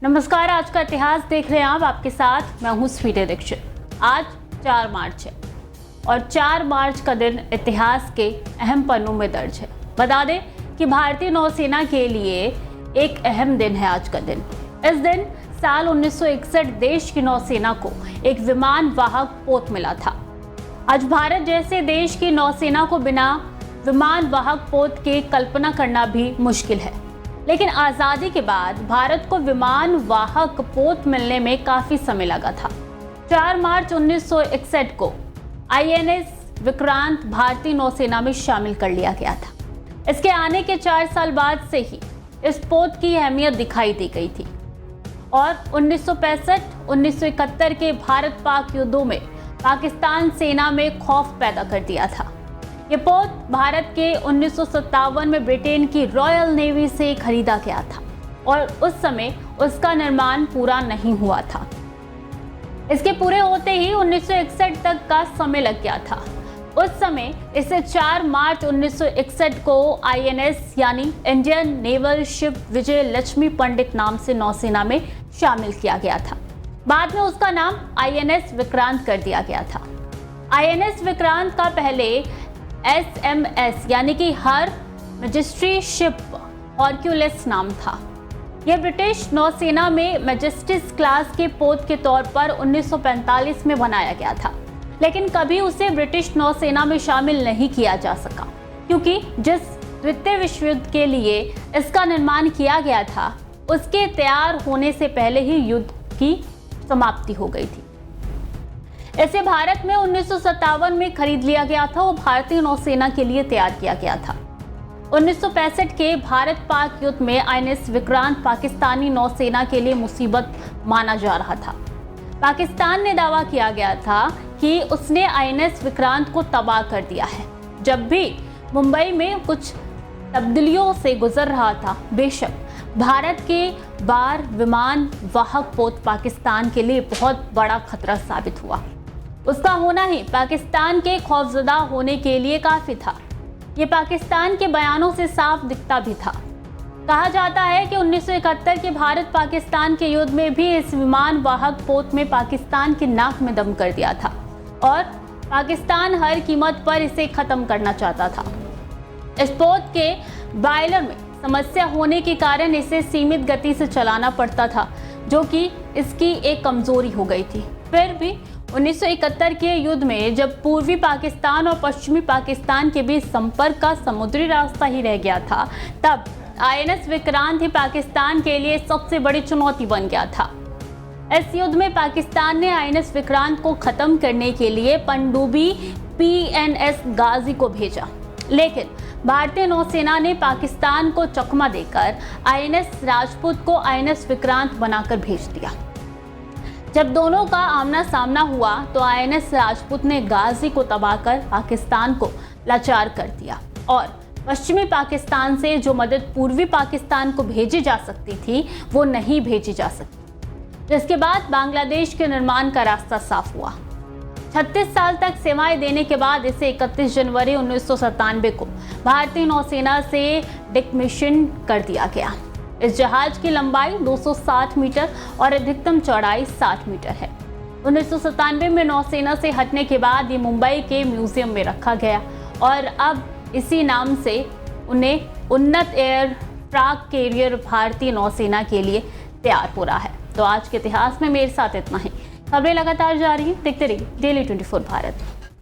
नमस्कार, आज का इतिहास देख रहे हैं आप। आपके साथ मैं हूं स्वीटी दीक्षित। आज 4 मार्च है और 4 मार्च का दिन इतिहास के अहम पन्नों में दर्ज है। बता दें कि भारतीय नौसेना के लिए एक अहम दिन है आज का दिन। इस दिन साल 1961 देश की नौसेना को एक विमान वाहक पोत मिला था। आज भारत जैसे देश की नौसेना को बिना विमान वाहक पोत के कल्पना करना भी मुश्किल है, लेकिन आज़ादी के बाद भारत को विमान वाहक पोत मिलने में काफ़ी समय लगा था। 4 मार्च 1961 को INS विक्रांत भारतीय नौसेना में शामिल कर लिया गया था। इसके आने के 4 साल बाद से ही इस पोत की अहमियत दिखाई दी गई थी और 1965-1971 के भारत पाक युद्धों में पाकिस्तान सेना में खौफ पैदा कर दिया था। ये पोत भारत के 1957 में ब्रिटेन की रॉयल नेवी से खरीदा गया था और उस समय उसका निर्माण पूरा नहीं हुआ था। इसके पूरे होते ही 1961 तक का समय लग गया था। उस समय इसे 4 मार्च 1961 को INS यानी इंडियन नेवल शिप विजय लक्ष्मी पंडित नाम से नौसेना में शामिल किया गया था। बाद में उसका नाम INS विक्रांत कर दिया गया था। INS विक्रांत का पहले SMS यानी कि हर मैजेस्टी शिप हरक्यूलिस नाम था। यह ब्रिटिश नौसेना में मैजेस्टिस क्लास के पोत के तौर पर 1945 में बनाया गया था, लेकिन कभी उसे ब्रिटिश नौसेना में शामिल नहीं किया जा सका, क्योंकि जिस द्वितीय विश्व युद्ध के लिए इसका निर्माण किया गया था उसके तैयार होने से पहले ही युद्ध की समाप्ति हो गई थी। इसे भारत में 1957 में खरीद लिया गया था और भारतीय नौसेना के लिए तैयार किया गया था। 1965 के भारत पाक युद्ध में INS विक्रांत पाकिस्तानी नौसेना के लिए मुसीबत माना जा रहा था। पाकिस्तान ने दावा किया गया था कि उसने INS विक्रांत को तबाह कर दिया है। जब भी मुंबई में कुछ तब्दीलियों से गुजर रहा था, बेशक भारत के बार विमान वाहक पोत पाकिस्तान के लिए बहुत बड़ा खतरा साबित हुआ। उसका होना ही पाकिस्तान के खौफजदा होने के लिए काफ़ी था। ये पाकिस्तान के बयानों से साफ दिखता भी था। कहा जाता है कि 1971 के भारत पाकिस्तान के युद्ध में भी इस विमान वाहक पोत में पाकिस्तान की नाक में दम कर दिया था और पाकिस्तान हर कीमत पर इसे ख़त्म करना चाहता था। इस पोत के बॉयलर में समस्या होने के कारण इसे सीमित गति से चलाना पड़ता था, जो कि इसकी एक कमजोरी हो गई थी। फिर भी 1971 के युद्ध में जब पूर्वी पाकिस्तान और पश्चिमी पाकिस्तान के बीच संपर्क का समुद्री रास्ता ही रह गया था, तब INS विक्रांत ही पाकिस्तान के लिए सबसे बड़ी चुनौती बन गया था। इस युद्ध में पाकिस्तान ने INS विक्रांत को खत्म करने के लिए पनडुब्बी PNS गाजी को भेजा, लेकिन भारतीय नौसेना ने पाकिस्तान को चकमा देकर INS राजपूत को INS विक्रांत बनाकर भेज दिया। जब दोनों का आमना सामना हुआ तो INS राजपूत ने गाजी को तबाह कर पाकिस्तान को लाचार कर दिया और पश्चिमी पाकिस्तान से जो मदद पूर्वी पाकिस्तान को भेजी जा सकती थी वो नहीं भेजी जा सकती, जिसके बाद बांग्लादेश के निर्माण का रास्ता साफ हुआ। 36 साल तक सेवाएं देने के बाद इसे 31 जनवरी 1997 को भारतीय नौसेना से डिकमिशन कर दिया गया। इस जहाज की लंबाई 260 मीटर और अधिकतम चौड़ाई 60 मीटर है। 1997 में नौसेना से हटने के बाद ये मुंबई के म्यूजियम में रखा गया और अब इसी नाम से उन्हें उन्नत एयरक्राफ्ट कैरियर भारतीय नौसेना के लिए तैयार हो रहा है। तो आज के इतिहास में मेरे साथ इतना ही। खबरें लगातार जारी हैं, देखते रहिए Daily 24 भारत।